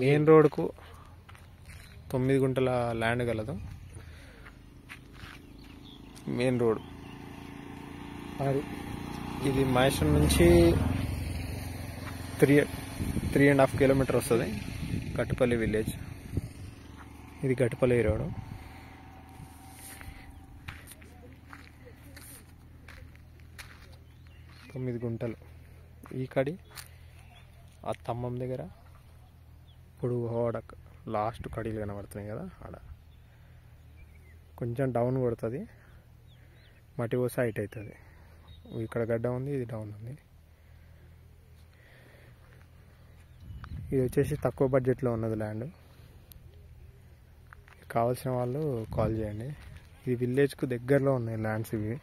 Main రోడ్కు 9 గుంటల land గలదు. Main road ఇది మహేశ్వరం నుంచి 3.5 కిలోమీటర్ వస్తుంది. గట్టుపల్లి విలేజ్. ఇది గట్టుపల్లి రోడ్. తొమ్మిది గుంటలు. ఈ కడి ఆ స్తంభం దగ్గర ఇప్పుడు లాస్ట్ కడీలు కనబడుతున్నాయి కదా, ఆడ కొంచెం డౌన్ కొడుతుంది. మట్టి పోసి హైట్ అవుతుంది. ఇక్కడ గడ్డ ఉంది, ఇది డౌన్ ఉంది. ఇది వచ్చేసి తక్కువ బడ్జెట్లో ఉన్నది ల్యాండ్. కావాల్సిన వాళ్ళు కాల్ చేయండి. ఈ విలేజ్కు దగ్గరలో ఉన్నాయి ల్యాండ్స్ ఇవి.